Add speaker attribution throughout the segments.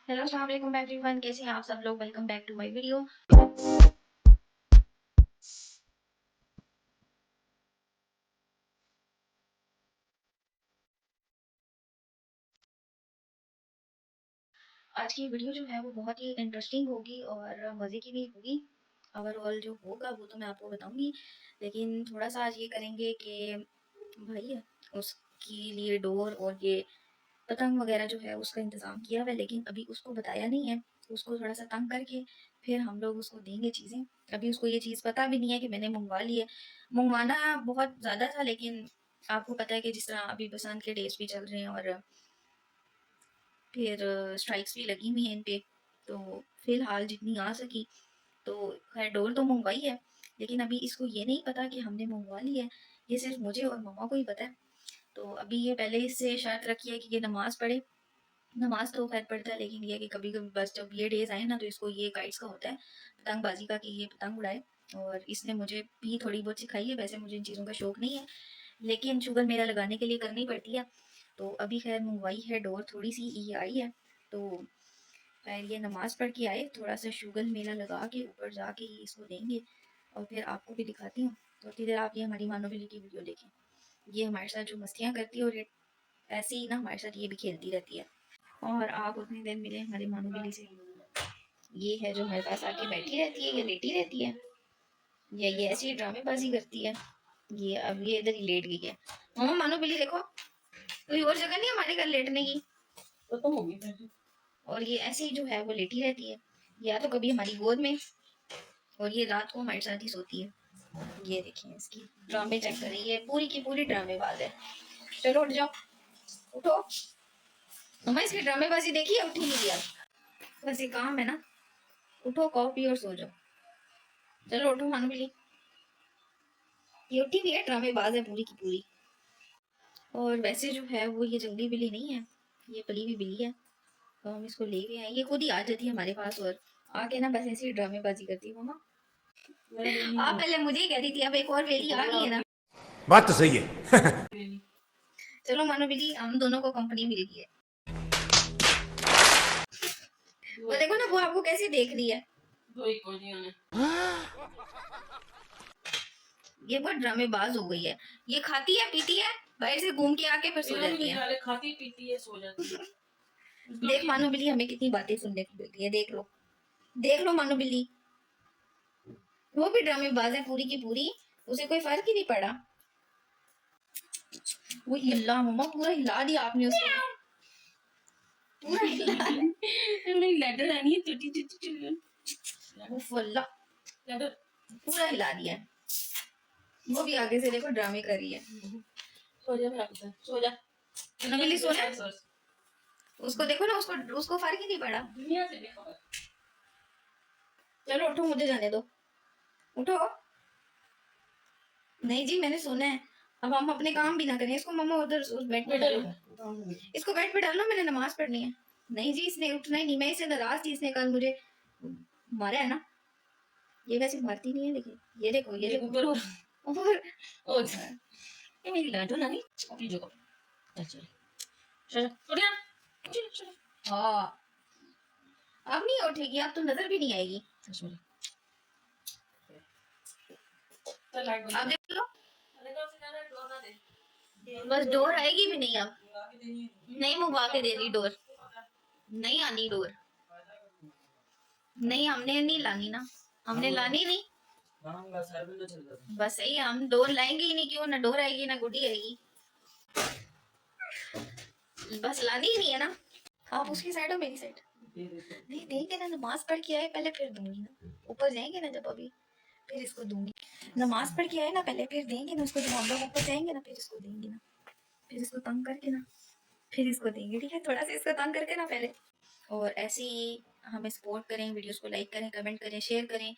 Speaker 1: Hello अस्सलाम वालेकुम everyone, कैसे हैं आप सब लोग। Welcome back to my video. आज की वीडियो जो है वो बहुत ही इंटरेस्टिंग होगी और मज़े की भी होगी। ओवरऑल जो होगा वो तो मैं आपको बताऊंगी, लेकिन थोड़ा सा आज ये करेंगे कि भाई उसके लिए डोर और ये पतंग वगैरह जो है उसका इंतज़ाम किया हुआ है, लेकिन अभी उसको बताया नहीं है। उसको थोड़ा सा तंग करके फिर हम लोग उसको देंगे चीज़ें। अभी उसको ये चीज़ पता भी नहीं है कि मैंने मंगवा ली है। मंगवाना बहुत ज़्यादा था, लेकिन आपको पता है कि जिस तरह अभी बसंत के डेज भी चल रहे हैं और फिर स्ट्राइक्स भी लगी हुई हैं इन पे, तो फिलहाल जितनी आ सकी तो खैर डोर तो मंगवाई है, लेकिन अभी इसको ये नहीं पता कि हमने मंगवा ली है। ये सिर्फ मुझे और मम्मा को ही पता है। तो अभी ये पहले इससे शर्त रखी है कि ये नमाज पढ़े। नमाज तो खैर पढ़ता है, लेकिन ये है कि कभी कभी बस जब ये डेज आए ना तो इसको ये गाइड्स का होता है पतंगबाजी का, कि ये पतंग उड़ाए। और इसने मुझे भी थोड़ी बहुत सिखाई है। वैसे मुझे इन चीज़ों का शौक नहीं है, लेकिन शुगर मेरा लगाने के लिए करनी पड़ती है। तो अभी खैर मंगवाई है डोर, थोड़ी सी ये आई है। तो खैर ये नमाज पढ़ के आए, थोड़ा सा शुगर मेला लगा के ऊपर जाके ही इसको देंगे। और फिर आपको भी दिखाती हूँ। तो थोड़ी देर आप ये हमारी मानोबिली की वीडियो देखें। ये हमारे साथ जो मस्तियाँ करती है और ये ऐसे ही ना हमारे साथ ये भी खेलती रहती है। और आप उतनी देर मिले हमारी मानोबिली से। ये है जो हमारे पास आके बैठी रहती है, ये लेटी रहती है, या ये ऐसी ड्रामेबाजी करती है। ये अब ये इधर ही लेट गई है। मामा मानोबिली देखो, कोई और जगह नहीं हमारे घर लेटने की। तो तुम होगी फिर। और ये ऐसे ही जो है वो लेटी रहती है, या तो कभी हमारी गोद में, और ये रात को हमारे साथ ही सोती है। ये देखिए इसकी ड्रामे चेक कर रही है, पूरी की पूरी ड्रामेबाज है। चलो उठ जाओ, उठो। मम्मा इसकी ड्रामेबाजी देखिए, उठी नहीं दिया। बस ये काम है ना, उठो कॉफी और सो जाओ। चलो उठो मानो बिल्ली। ये उठी भी है, ड्रामेबाज है पूरी की पूरी। और वैसे जो है वो ये जंगली बिल्ली नहीं है, ये पली हुई बिल्ली है। तो हम इसको ले गए हैं, ये खुद ही आ जाती है हमारे पास और आके ना बस ऐसी ड्रामेबाजी करती है। मामा आप पहले मुझे ही कह रही थी, अब एक और बेली आ गई है ना।
Speaker 2: बात तो सही है।
Speaker 1: चलो मानो बिल्ली, हम दोनों को कंपनी मिल गई है। वो देखो ना, वो आपको कैसे देख रही है। ये बहुत ड्रामेबाज हो गई है। ये खाती है पीती है, बाहर से घूम के आके फिर सो जाती है।
Speaker 3: खाती पीती है, सो जाती है।
Speaker 1: देख मानो बिल्ली, हमें कितनी बातें सुनने को मिलती है। देख लो, देख लो मानो बिल्ली, वो भी ड्रामेबाज है पूरी की पूरी। उसे कोई फर्क ही नहीं पड़ा। वो हिला मम्मा, पूरा हिला दिया आपने उसको, पूरा हिला
Speaker 3: लेटर आनी है, छोटी छोटी छोटी।
Speaker 1: वो फुल्ला
Speaker 3: लेटर
Speaker 1: पूरा हिला दिया। वो भी आगे से देखो ड्रामे कर रही है।
Speaker 3: सो जा, फिर सो जा।
Speaker 1: नबीली सोना है? उसको देखो ना, उसको उसको फर्क ही नहीं पड़ा।
Speaker 3: दुनिया से देखो।
Speaker 1: चलो उठो, मुझे जाने दो, उठो। नहीं जी, मैंने सोना है। अब हम अपने काम भी ना करें। इसको मम्मा उधर उस बेड पे डालो, इसको बेड पे डालना, मैंने नमाज पढ़नी है। नहीं जी, इसने उठना ही नहीं। मैं इससे नाराज थी, इसने कल मुझे मारा है ना। ये वैसे मारती नहीं है, लेकिन ये देखो, ये देखो और
Speaker 3: ये मेरी लाडो नानी अपनी जगह। अच्छा चलो उठ जा।
Speaker 1: हाँ, अब नहीं उठेगी, अब तो नजर भी नहीं आएगी। अब देख लो, बस डोर आएगी भी नहीं अब। नहीं मंगवा के दे रही डोर, नहीं आनी डोर। नहीं, हमने नहीं लानी ना, हमने लानी नहीं। बस सही है, हम डोर लाएंगे ही नहीं। क्यों ना डोर आएगी ना गुड्डी आएगी, बस लानी ही नहीं है ना। आप उसकी साइड हो, मेरी साइड। नहीं देंगे ना, नमाज पढ़ के आए पहले, फिर दूंगी ना। ऊपर जाएंगे ना जब, अभी फिर इसको दूंगी। नमाज पढ़ के आए ना पहले, फिर देंगे ना उसको। जब हम लोग ऊपर जाएंगे ना, फिर इसको देंगे ना। फिर इसको तंग करके ना, फिर इसको देंगे। ठीक है, थोड़ा सा इसको तंग करके ना पहले। और ऐसे ही हमें सपोर्ट करें, वीडियोस को लाइक करें, कमेंट करें, शेयर करें,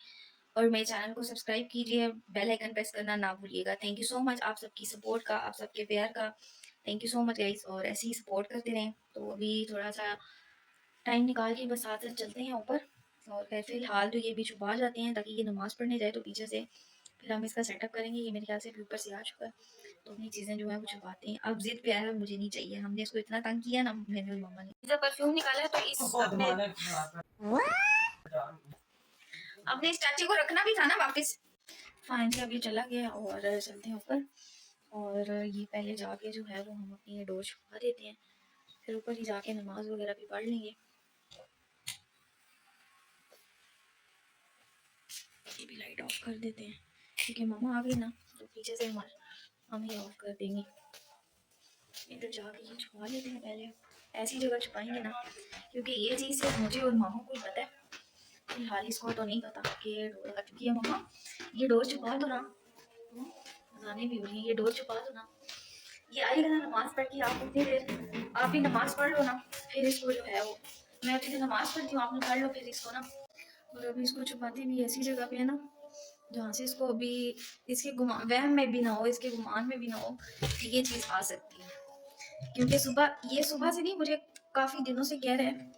Speaker 1: और मेरे चैनल को सब्सक्राइब कीजिए। बेल आइकन प्रेस करना ना भूलिएगा। थैंक यू सो मच आप सबकी सपोर्ट का, आप सबके प्यार का। Thank you so much guys, और ऐसे ही सपोर्ट करते रहें। तो अभी थोड़ा सा टाइम निकाल के बस साथ साथ चलते हैं ऊपर। और फिर फिलहाल तो ये भी छुपा जाते हैं ताकि ये नमाज़ पढ़ने जाए तो पीछे से फिर हम इसका सेटअप करेंगे। ये मेरे ख्याल से भी ऊपर से आ चुका है, तो अपनी चीज़ें जो है वो छुपाते हैं। अब जिद पे आया है, मुझे नहीं चाहिए। हमने इसको इतना तंग किया ना, मैंने और मम्मा ने। जब परफ्यूम निकाला है तो इस अपने स्टैचू को रखना भी था ना वापस। फाइनली अब ये चला गया और चलते हैं ऊपर। और ये पहले जाके जो है वो हम अपनी ये डोर छुपा देते हैं, फिर ऊपर ही जाके नमाज वगैरह भी पढ़ लेंगे। ये भी लाइट ऑफ कर देते हैं क्योंकि मम्मा आ गई ना, तो पीछे से हम ये ऑफ कर देंगे। इधर जाके ये छुपा लेते हैं पहले, ऐसी जगह छुपाएंगे ना, क्योंकि ये चीज़ सिर्फ मुझे और मामा को ही पता है। फिलहाल इसको तो नहीं पता कि ये डोर लग चुकी है। मम्मा ये डोर छुपा दो ना, जाने भी हो रही है, ये डोर छुपा दो ना। ये आएगा ना नमाज पढ़ के, आप उतनी देर आप भी नमाज पढ़ लो ना, फिर इसको जो है वो, मैं उतनी देर नमाज पढ़ती हूँ, आप लोग पढ़ लो फिर इसको ना। और अभी इसको छुपाते भी ऐसी जगह पे है ना जहाँ से इसको अभी इसके गुमान वहम में भी ना हो, इसके गुमान में भी ना हो कि ये चीज़ आ सकती है। क्योंकि सुबह से नहीं, मुझे काफ़ी दिनों से कह रहे हैं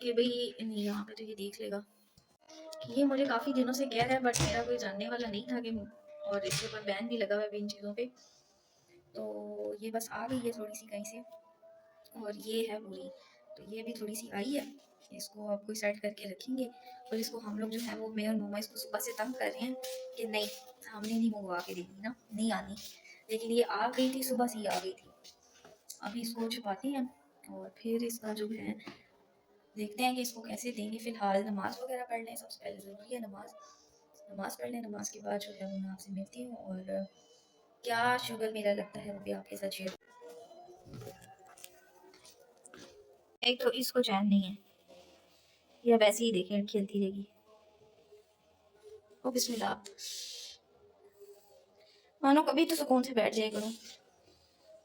Speaker 1: कि भाई नहीं यहाँ पे तो ये देख लेगा, कि ये मुझे काफ़ी दिनों से कह रहा है, बट मेरा कोई जानने वाला नहीं था कि, और इसके ऊपर बैन भी लगा हुआ है इन चीज़ों पे। तो ये बस आ गई है थोड़ी सी कहीं से, और ये है बुरी, तो ये भी थोड़ी सी आई है। इसको अब कोई सेट करके रखेंगे। और इसको हम लोग जो है वो, मैं और मम्मा इसको सुबह से तंग कर रहे हैं कि नहीं, हमने नहीं मंगवा के देनी ना, नहीं आनी। लेकिन ये आ गई थी, सुबह से ही आ गई थी। अभी इसको छुपाते हैं और फिर इसका जो है देखते हैं कि इसको कैसे देंगे। फिलहाल नमाज वगैरह पढ़ लें, सबसे पहले ज़रूरी है नमाज। नमाज पढ़ लें, नमाज के बाद जो है वो मैं आपसे मिलती हूँ, और क्या शुगर मेरा लगता है वो भी आपके साथ शेयर। एक तो इसको चैन नहीं है, या वैसे ही देखें खेलती रहेगी। ओ बिस्मिल्लाह, मानो कभी तो सुकून से बैठ जाए करो।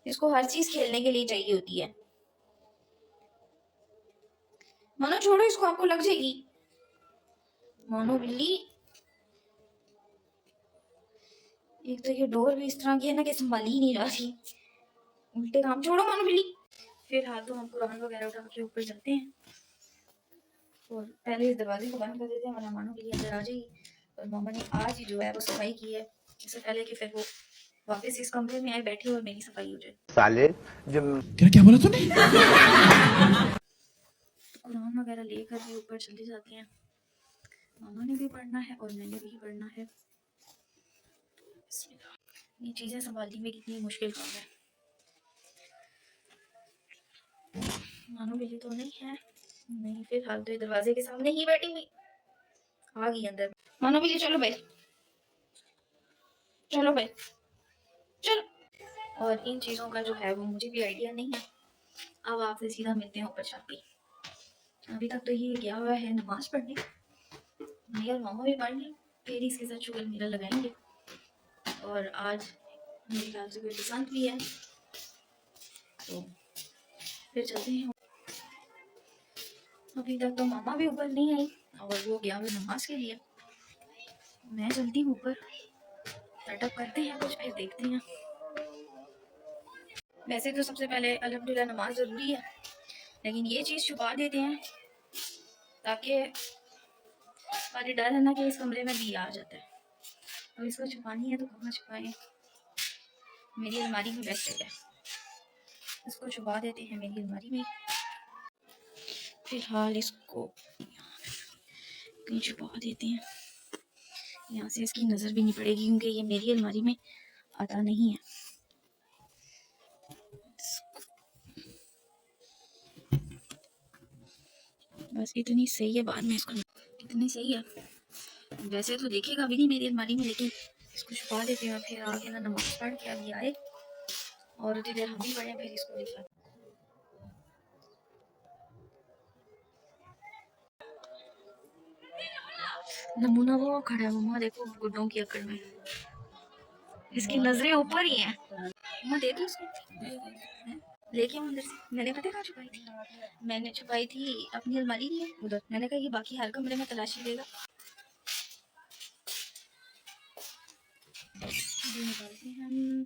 Speaker 1: इसको हर चीज खेलने के लिए चाहिए होती है। मानो छोड़ो इसको, आपको लग जाएगी। मानो बिल्ली, एक तो ये डोर भी इस तरह की है ना कि संभाली ही नहीं रही, उल्टे काम। छोड़ो मानो बिल्ली। फिलहाल तो हम कुरान वगैरह उठा के ऊपर जाते हैं, और पहले इस दरवाजे को बंद कर देते हैं वरना मानो बिल्ली अंदर आ जाएगी। और मामा ने आज ही जो है वो सफाई की है, इससे पहले कि फिर वो वापस इस कमरे में आए बैठे और मेरी सफाई हो जाए।
Speaker 2: साले जो क्या क्या बोला तूने?
Speaker 1: तो कुरान वगैरह लेकर भी ऊपर चले जाते हैं। मामा ने भी पढ़ना है और मैंने भी पढ़ना है। ये चीज़ें संभालने में कितनी मुश्किल काम है। मानो बिल्ली तो नहीं है, नहीं, फिलहाल तो ये दरवाजे के सामने ही बैठी हुई आ गई अंदर। मानो बिल्ली चलो भाई, चलो भाई, चलो। और इन चीज़ों का जो है वो मुझे भी आइडिया नहीं है। अब आपसे सीधा मिलते हैं ऊपर छत पे। अभी तक तो ये गया हुआ है नमाज पढ़ने, मैं और मामा भी पढ़ लें, फिर इसके साथ शुगर मेरा लगाएंगे। और आज मेरे ख्याल से कोई पसंद भी है, तो फिर चलते हैं। अभी तक तो मामा भी ऊपर नहीं आई, और वो गया हुआ नमाज के लिए। मैं चलती हूँ ऊपर, सेटअप करते हैं कुछ, फिर देखते हैं। वैसे तो सबसे पहले अल्हम्दुलिल्लाह नमाज ज़रूरी है, लेकिन ये चीज़ छुपा देते हैं ताकि, पर डर है ना कि इस कमरे में भी आ जाता है। अब इसको छुपानी है तो कहाँ छुपाएं, मेरी अलमारी में बेस्ट है, इसको छुपा देते हैं मेरी अलमारी में। फिलहाल इसको कहीं छुपा देते हैं, यहाँ से इसकी नज़र भी नहीं पड़ेगी क्योंकि ये मेरी अलमारी में आता नहीं है। बस इतनी सही है, बाद में इसको, इतनी सही है। वैसे तो देखेगा भी नहीं मेरी अलमारी में, लेकिन इसको छुपा देते हैं। फिर आगे ना नमाज पढ़ के अभी आए और उतनी देर हम भी पढ़े, फिर इसको दिखा। नमूना वो खड़ा है मम्मा, देखो गुड्डों की अकड़ में, इसकी नजरें ऊपर ही हैं। मम्मा दे दो उसको, लेके आओ अंदर से। मैंने पता कहाँ छुपाई थी, मैंने छुपाई थी अपनी अलमारी में उधर। मैंने कहा ये बाकी हर कमरे में तलाशी देगा। अभी निकालते हैं हम,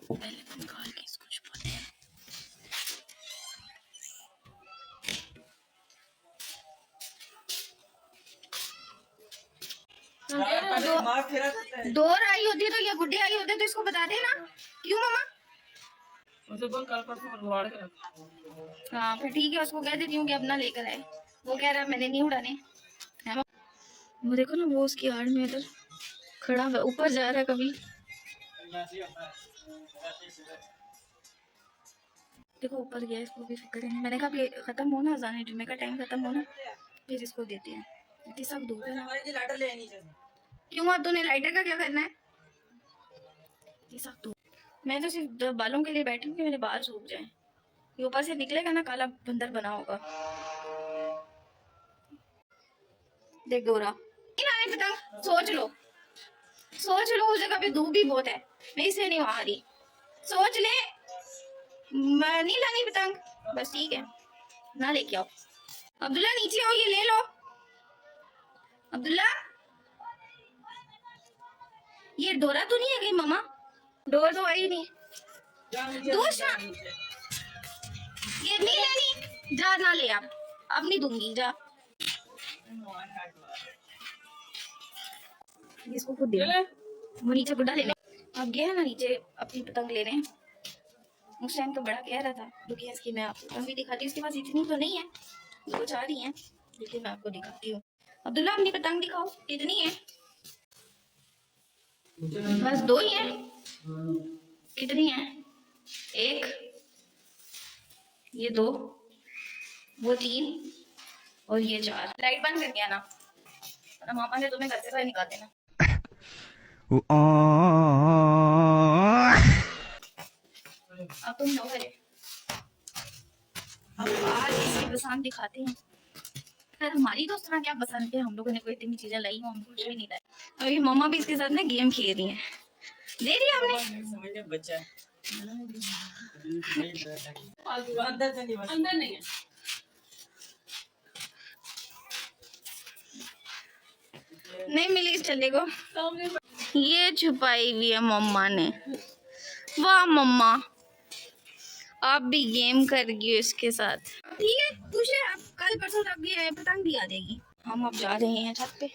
Speaker 1: पहले निकाल के इसको छुपाते हैं। डोर आई होती तो या गुड्डे आई होते तो इसको बता देना। क्यों मामा?
Speaker 3: उसे बोल कल परसों मंगवाड़ के रख।
Speaker 1: हाँ फिर ठीक है, उसको कह देती हूँ कि अपना लेकर आए। वो कह रहा है मैंने नहीं उड़ाने है। वो देखो ना, वो उसकी आड़ में इधर खड़ा हुआ ऊपर जा रहा है कभी। देखो ऊपर गया, इसको भी फिक्र नहीं। मैंने कहा अभी खत्म होना, जाने जुम्मे का टाइम खत्म होना, फिर इसको देते हैं। इतनी सब धूप है ना। क्यों अब तूने लाइटर का क्या करना है? इतनी सब धूप। मैं तो सिर्फ बालों के लिए बैठी हूँ कि मेरे बाल सूख जाएं। ये ऊपर से निकलेगा ना, काला बंदर बना होगा। देख डोरा नहीं लाने पतंग, सोच लो, सोच लो। उस जगह पे धूप भी बहुत है, मैं इसलिए नहीं वहां आ रही। सोच ले, मैं नहीं लानी पतंग, बस ठीक है ना, लेके आओ। अब्दुल्ला नीचे आओ, ये ले लो। अब्दुल्ला, ये डोरा तो नहीं है कहीं मामा? डोर तो आई नहीं। दूसरा ये नहीं लेनी, जा ना ले, आप अब नहीं दूंगी, जा। इसको खुद दे, वो नीचे गुड्डा लेने अब गया है ना नीचे अपनी पतंग लेने। उस टाइम तो बड़ा कह रहा था रुकिए इसकी मैं आपको पतंग भी दिखाती हूँ। उसके पास इतनी तो नहीं है, दो चार ही है, लेकिन मैं आपको दिखाती हूँ। अब्दुल्ला अपनी पतंग दिखाओ, कितनी है? बस दो ही है। कितनी है? एक, ये दो, वो तीन, और ये चार। लाइट बंद कर दिया ना, वरना मामा ने तुम्हें घर से बाहर निकाल देना। अब तुम लो घरे, अब आज इसकी बसंत दिखाते हैं। खैर हमारी तो उस तरह क्या बसंत है, हम लोगों ने कोई इतनी चीजें लाई हो, हमको कुछ भी नहीं लाया। अभी मम्मा भी इसके साथ ना गेम खेल रही है। दे दिया हमने,
Speaker 3: बच्चा अंदर नहीं है।
Speaker 1: नहीं मिली चले को। ये छुपाई हुई है मम्मा ने। वाह मम्मा, आप भी गेम कर गई हो इसके साथ। ठीक है खुश है, अब कल परसों तक भी पतंग भी आ जाएगी। हम अब जा रहे हैं छत पे।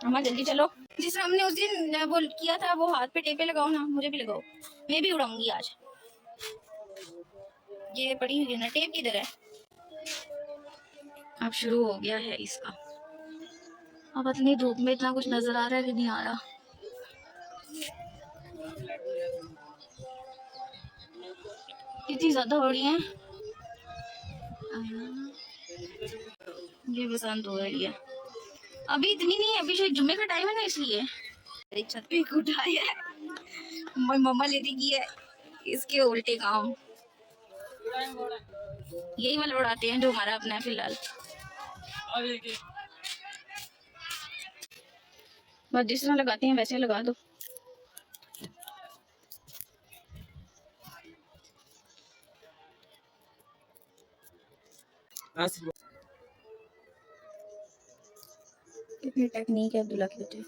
Speaker 1: अम्मा जल्दी चलो। जिस हमने उस दिन वो किया था, वो हाथ पे टेपे लगाओ ना, मुझे भी लगाओ, मैं भी उड़ाऊंगी आज। ये पड़ी हुई है ना टेप, किधर है? अब शुरू हो गया है इसका। अब इतनी धूप में इतना कुछ नजर आ रहा है कि नहीं आ रहा। कितनी ज्यादा हो रही है। ये बसंत हो रही है, अभी इतनी नहीं है, अभी शायद जुम्मे का टाइम है ना, इसलिए छत पे उठाया है। मम्मा लेती की है इसके उल्टे काम। यही वाला उड़ाते हैं जो हमारा अपना है फिलहाल। बस जिस तरह लगाते हैं वैसे लगा दो। कितनी टेक्निक है अब्दुल्ला की बेटे।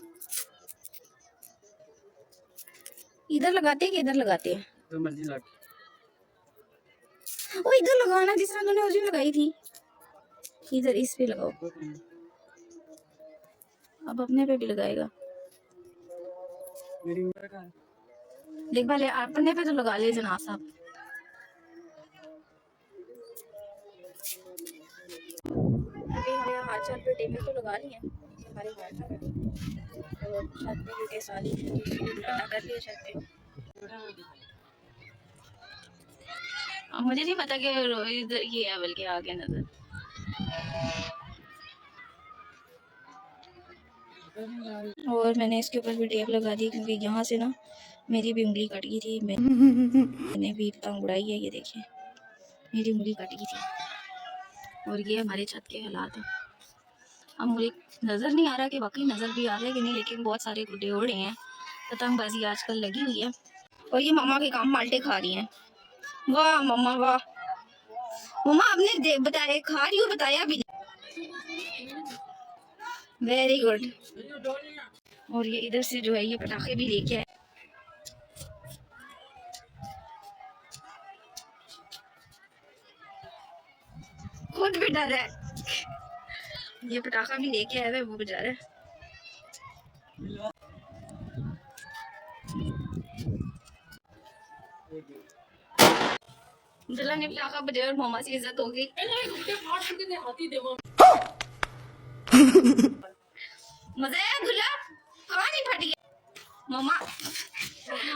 Speaker 1: इधर लगाते हैं कि इधर लगाते हैं?
Speaker 3: तो मर्जी लग।
Speaker 1: ओ इधर लगाना जिस तरह तूने उस दिन लगाई थी, इधर इस पे लगाओ। अब अपने पे भी लगाएगा।
Speaker 3: मेरी उम्र का
Speaker 1: देख भाले अपने पे तो लगा ले जनाब साहब। अभी हमारे हाथ छत पे टेबल तो लगा लिए हैं, हमारे हाथ है और छत पे बेटे साली उल्टा कर लिया छत पे। अब मुझे नहीं पता कि इधर ये है बल्कि आगे नजर। और मैंने इसके ऊपर भी टेप लगा दी क्योंकि यहाँ से ना मेरी भी उंगली कट गई थी। मैंने भी पतंग उड़ाई है, ये देखिए मेरी उंगली कट गई थी। और ये हमारे छत के हालात हैं। अब मुझे नज़र नहीं आ रहा कि वाकई नज़र भी आ रहा है कि नहीं, लेकिन बहुत सारे गुड्डे उड़ रहे हैं। पतंगबाजी आजकल लगी हुई है। और ये मम्मा के काम माल्टे खा रही हैं। वाह मम्मा वाह। मम्मा आपने बताया, खा रही हो बताया भी नहीं। Very good. और ये इधर से जो है ये पटाखे भी लेके आए। खुद भी डर है। ये पटाखा भी लेके आया है वो बेचारा। दुल्हन ने पटाखा बजाया और मामा से इज्जत हो गई। मजा आया दूल्हा कहाँ नहीं फटी है? मामा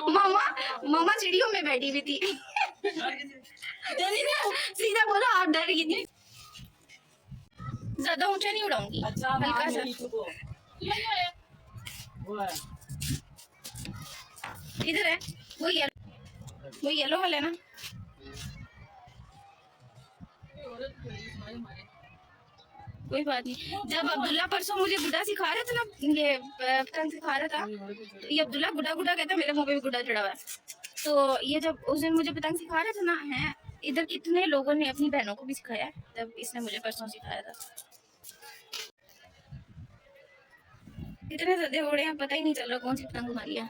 Speaker 1: मामा मामा सीढ़ियों में बैठी हुई थी। सीधा बोला आप डर गई थी। ज्यादा ऊंचा नहीं उड़ाऊंगी, हल्का सा। इधर है वो येलो वाला है ना। कोई बात नहीं। जब अब्दुल्ला परसों मुझे गुड्डा सिखा रहा था ना, ये पतंग सिखा रहा था, तो ये अब्दुल्ला गुड्डा गुड्डा कहता मेरे मुंह पे भी गुड्डा चढ़ा हुआ है। तो ये जब उस दिन मुझे पतंग सिखा रहा था ना, है इधर कितने लोगों ने अपनी बहनों को भी सिखाया है, तब इसने मुझे परसों सिखाया था। इतने ज्यादा उड़े हैं पता ही नहीं चल रहा कौन सी पतंग उड़ा लिया।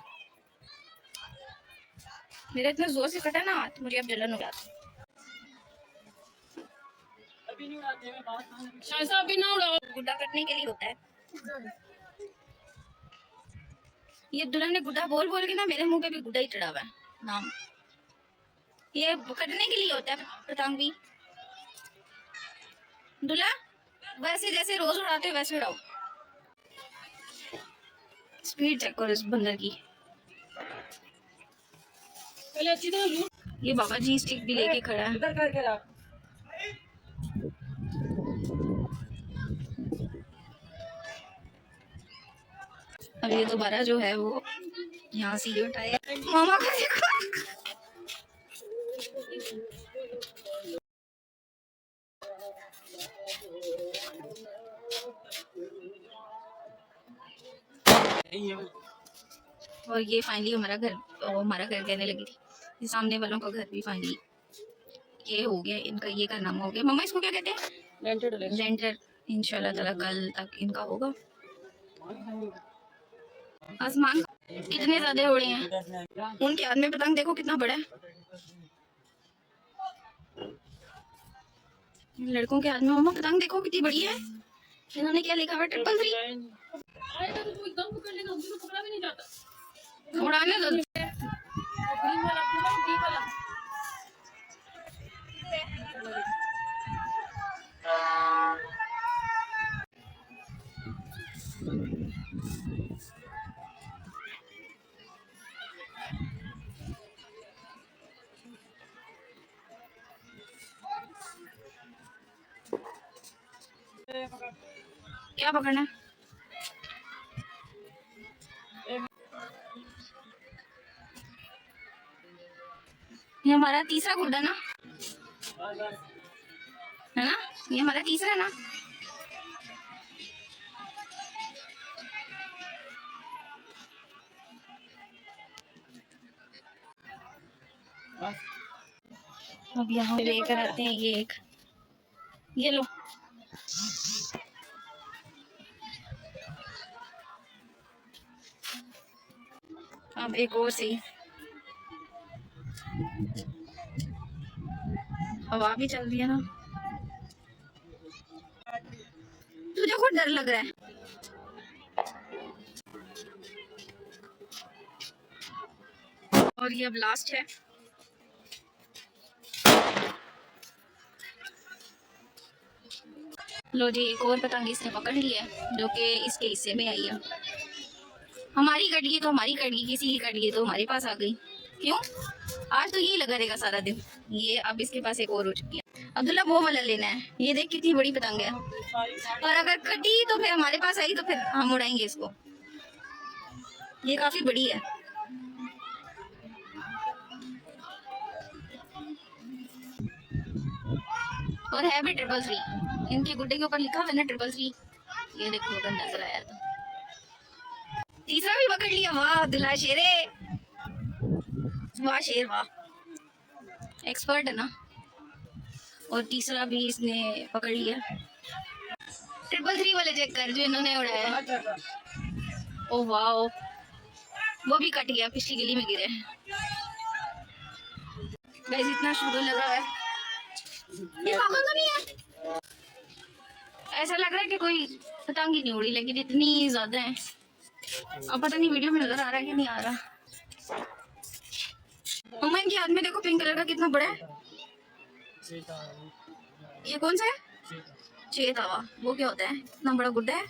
Speaker 1: मेरा इतना जोर से कटा ना हाथ, मुझे अब जलन हो जाती। अभी ना उड़ाओ, गुड्डा कटने के लिए होता है। ये दुल्हन ने गुड्डा बोल बोल के ना मेरे मुंह पे भी गुड्डा ही चढ़ा हुआ है नाम। ये कटने के लिए होता है पतंग भी। दूल्हा वैसे जैसे रोज उड़ाते हो वैसे उड़ाओ। स्पीड चेक करो इस बंदर की। पहले अच्छी तरह ये बाबा जी स्टिक भी लेके खड़ा है। इधर करके रख। अब ये दोबारा जो है वो यहाँ से उठाया मामा का देखो। और ये फाइनली हमारा घर कहने लगी थी, ये सामने वालों का घर भी फाइनली ये हो गया, इनका ये का नाम हो गया। मम्मा इसको क्या कहते हैं? लेंटर। इंशाल्लाह ताला कल तक इनका होगा। आसमान कितने ज्यादा उड़े हैं, उनके हाथ में पतंग देखो कितना बड़ा है। लड़कों के हाथ में मम्मा पतंग देखो कितनी बड़ी है। इन्होंने क्या लिखा हुआ? 333। उड़ाने दो। क्या पकड़ना है? ये हमारा तीसरा गुड्डा ना है ना, ये हमारा तीसरा है ना। अब यहाँ लेकर आते हैं ये एक, ये लो। अब एक और सही, हवा भी चल रही है ना। तुझे खुद डर लग रहा है? और ये अब लास्ट है। लो जी एक और पतंग इसने पकड़ लिया है जो कि इसके हिस्से में आई है। हमारी कट गई तो हमारी कट गई, किसी की कट गई तो हमारे पास आ गई। क्यों? आज तो यही लगा रहेगा सारा दिन। ये अब इसके पास एक और हो चुकी है। अब्दुल्ला वो वाला लेना है, ये देख कितनी बड़ी पतंग है। और अगर कटी तो फिर हमारे पास आई तो फिर हम उड़ाएंगे इसको। ये काफी बड़ी है। और है भी 333। इनके गुड्डे के ऊपर लिखा हुआ है ना 333। ये देखो अगर नजर आया तो। तीसरा भी पकड़ लिया, वाह दुल्हा शेरे, वाह शेर वाह, एक्सपर्ट है ना। और तीसरा भी इसने पकड़ लिया। 333 वाले चेक कर जो इन्होंने उड़ाया। ओ वाह, वो भी कट गया, पिछली गली में गिरे। गाइस इतना शुरू लगा है। ये पागल तो नहीं है? ऐसा लग रहा है कि कोई पतंग ही नहीं उड़ी, लेकिन इतनी ज्यादा है। अब पता नहीं वीडियो में नजर आ रहा है कि नहीं आ रहा। मम्मा इनके हाथ में देखो पिंक कलर का कितना बड़ा है। ये कौन सा है? चेतावा। वो क्या होता है? इतना बड़ा गुड्डा है,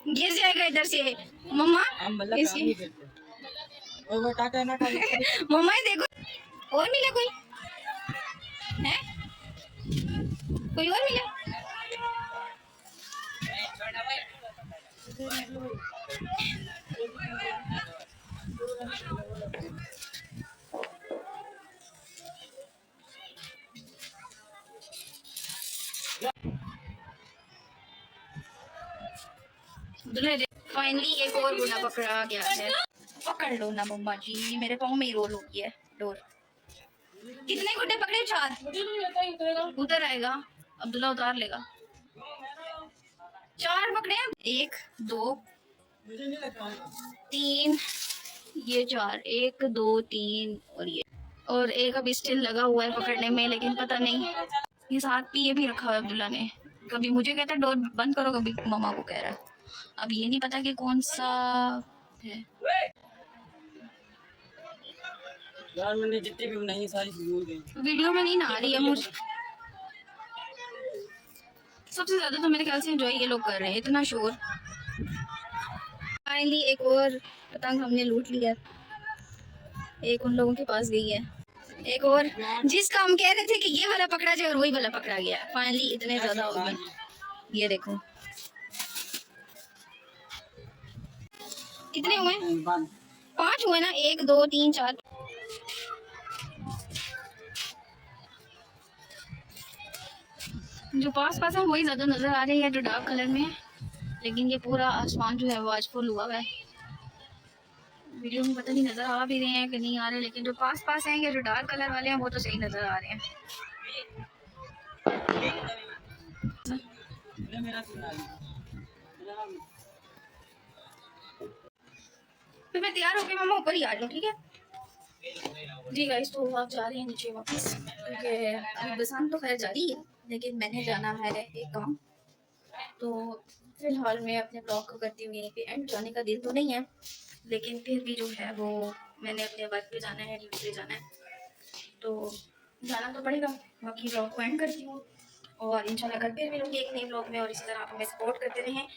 Speaker 1: गिर जाएगा इधर से। मम्मा इसकी मम्मा ये देखो, और मिला कोई है? कोई और मिला? फाइनली एक और गुड्डा पकड़ा गया है। पकड़ लो ना मम्मा जी, मेरे पाँव में ही रोल हो गया है डोर। कितने गुड्डे पकड़े? 4। उधर आएगा, अब्दुल्ला उतार लेगा। 4 पकड़े हैं। 1 2 3, ये 4, 1 2 3 और एक अभी स्टिल लगा हुआ है पकड़ने में, लेकिन पता नहीं। ये साथ भी ये भी रखा हुआ है अब्दुल्ला ने। कभी मुझे कहता है डोर बंद करो, कभी मम्मा को कह रहा है। अब ये नहीं पता कि कौन सा है।
Speaker 3: यार मैंने जितनी भी बनाई सारी भूल गई।
Speaker 1: वीडियो में नहीं ना आ रही है मुझे। सबसे ज्यादा तो मेरे ख्याल से एंजॉय ये लोग कर रहे हैं, इतना शोर। फाइनली एक और पतंग हमने लूट लिया। एक उन लोगों के पास गई है, एक और जिसका हम कह रहे थे कि ये वाला पकड़ा जाए और वही वाला पकड़ा गया। फाइनली इतने ज्यादा हो गए। ये देखो कितने हुए? 5 हुए ना। 1 2 3 4। जो पास पास है वही ज्यादा नजर आ रही है, जो डार्क कलर में है। लेकिन ये पूरा आसमान जो है वो आज फुल हुआ है। वीडियो में पता नहीं नजर आ भी रहे हैं कि नहीं आ रहे, लेकिन जो पास पास हैं या जो डार्क कलर वाले हैं वो तो सही नजर आ रहे हैं। फिर मैं तैयार होके मामा ऊपर ही आ जाऊँ, ठीक है? जी गाइस, तो आप जा रहे हैं नीचे वापस, क्योंकि अभी बसंत तो खैर जा रही है, लेकिन मैंने जाना है एक काम। तो फिलहाल मैं अपने ब्लॉग को करती हूँ यहीं पे एंड। जाने का दिल तो नहीं है, लेकिन फिर भी जो है वो मैंने अपने वर्क पे जाना है, ड्यूटी पे जाना है, तो जाना तो पड़ेगा। बाकी ब्लॉग को एंड करती हूँ और इंशाल्लाह कल फिर मिलूंगी एक नए ब्लॉग में। और इसी तरह आप हमें सपोर्ट करते रहें,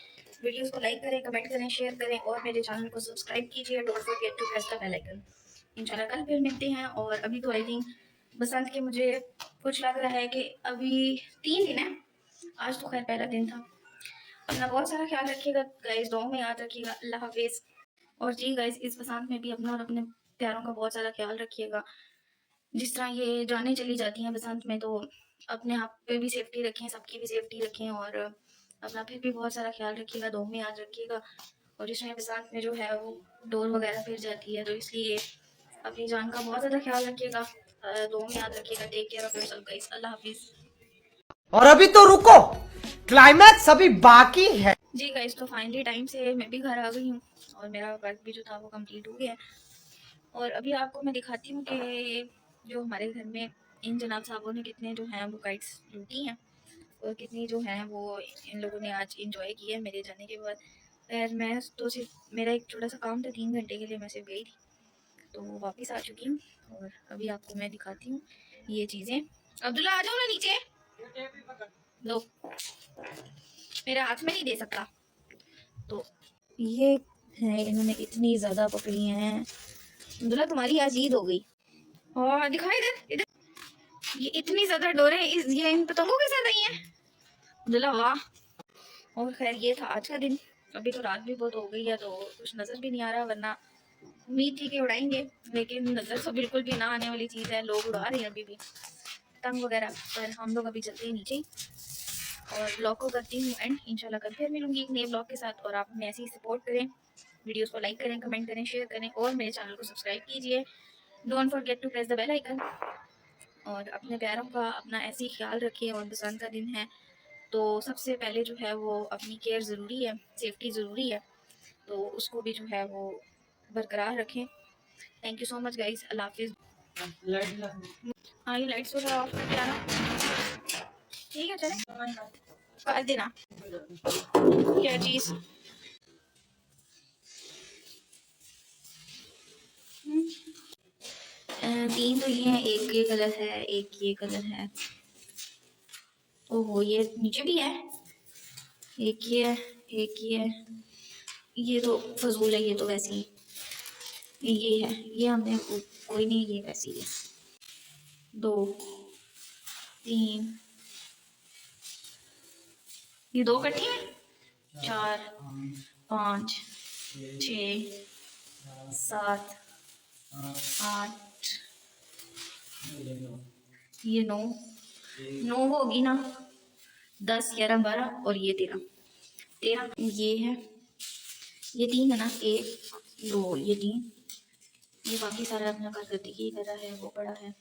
Speaker 1: वीडियोस को लाइक करें, कमेंट करें, शेयर करें और मेरे चैनल को सब्सक्राइब कीजिए। Don't forget to press the bell icon. इंशाल्लाह कल फिर मिलते हैं। और अभी तो आई थिंक बसंत के मुझे कुछ लग रहा है कि अभी 3 दिन है। आज तो खैर पहला दिन था। अपना बहुत सारा ख्याल रखिएगा गाइस, दुआ में याद रखिएगा। अल्लाह हाफिज़। और जी गाइस, इस बसंत में भी अपना और अपने प्यारों का बहुत सारा ख्याल रखिएगा। जिस तरह ये जाने चली जाती हैं बसंत में, तो अपने आप पे भी सेफ्टी रखें, सबकी भी सेफ्टी रखें और अपना फिर भी बहुत सारा ख्याल रखिएगा, दुआ में याद रखिएगा। और जिस तरह बसंत में जो है वो डोर वगैरह फिर जाती है, तो इसलिए अपनी जान का बहुत ज़्यादा ख्याल रखिएगा, दुआ में याद रखिएगा। Take care of yourself guys. अल्लाह हाफिज़।
Speaker 2: और अभी तो रुको, क्लाइमैक्स अभी बाकी है।
Speaker 1: जी गाइस, तो फाइनली टाइम से मैं भी घर आ गई हूँ और मेरा वर्क भी जो था वो कंप्लीट हो गया है। और अभी आपको मैं दिखाती हूँ कि जो हमारे घर में इन जनाब साहबों ने कितने जो हैं वो काइट्स लूटी हैं और कितनी जो हैं वो इन लोगों ने आज इंजॉय की है मेरे जाने के बाद। खैर मैं तो सिर्फ मेरा एक छोटा सा काम था, 3 घंटे के लिए मैं सिर्फ गई थी, तो वापस आ चुकी हूँ। और अभी आपको मैं दिखाती हूँ ये चीज़ें। अब्दुल्ला आ जाओ ना नीचे, लो मेरे हाथ में नहीं दे सकता। तो ये है, इन्होंने इतनी ज़्यादा पकड़ी हैं। अब्दुल्ला तुम्हारी आज ईद हो गई। और दिखाई इधर इधर, ये इतनी ज़्यादा डोरे ये इन पतंगों के साथ आई हैं। अब्दुल्ला वाह। और खैर ये था आज का दिन। अभी तो रात भी बहुत हो गई है, तो कुछ नज़र भी नहीं आ रहा, वरना उम्मीद थी कि उड़ाएंगे, लेकिन नज़र तो बिल्कुल भी ना आने वाली चीज़ है। लोग उड़ा रहे हैं अभी भी पतंग वगैरह, पर हम लोग अभी चलते हैं नीचे। और ब्लॉग को करती हूँ एंड। इंशाल्लाह कल फिर मिलूंगी एक नए ब्लॉग के साथ। और आप हमें ऐसे ही सपोर्ट करें, वीडियोस को लाइक करें, कमेंट करें, शेयर करें और मेरे चैनल को सब्सक्राइब कीजिए। Don't forget to press the bell icon. और अपने प्यारों का अपना ऐसे ही ख्याल रखें। और बसंत का दिन है, तो सबसे पहले जो है वो अपनी केयर ज़रूरी है, सेफ्टी ज़रूरी है, तो उसको भी जो है वो बरकरार रखें। Thank you so much guys. अल्लाह हाफिज़। हाँ, ये लाइट्स वगैरह ऑफ करके आना। ठीक है चले कर देना क्या चीज। तीन तो ये हैं, एक ये कलर है, एक ये कलर है। ओहो ये नीचे भी है, एक ये है, एक ये है। ये तो फजूल है, ये तो वैसे ही। ये है, ये हमने कोई नहीं, ये वैसे ही है। दो, तीन, ये दो इकट्ठी है। चार, पाँच, छ, सात, आठ, ये नौ, नौ होगी ना, 10, 11, 12 और ये 13, 13 ये है। ये तीन है ना, एक, दो, ये तीन। ये बाकी सारा अपना कारकर्दगी करा है, वो पड़ा है।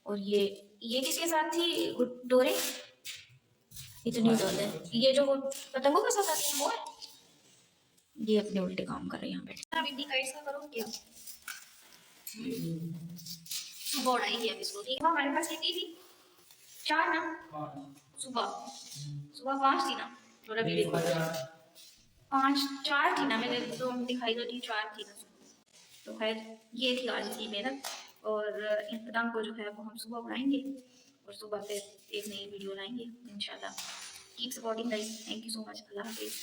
Speaker 1: और ये किसके साथ थी डोरे? इतनी डोरे, ये जो पतंगों के साथ आती है वो है। ये अपने उल्टे काम कर रहे हैं यहाँ बैठे। अब इतनी काइट्स का करो क्या? सुबह उड़ाई है इसको, ठीक है। हमारे पास कितनी थी? 4 ना। सुबह सुबह 5 थी ना, और अभी देखो 5, 4 थी ना, मैंने तो दिखाई तो थी 4 थी ना। तो खैर ये थी आज की मेहनत। और इन पतंग को जो है वो हम सुबह उड़ाएंगे और सुबह फिर एक नई वीडियो लाएंगे इंशाल्लाह। Keep supporting guys, thank you so much, अल्लाह हाफिज़।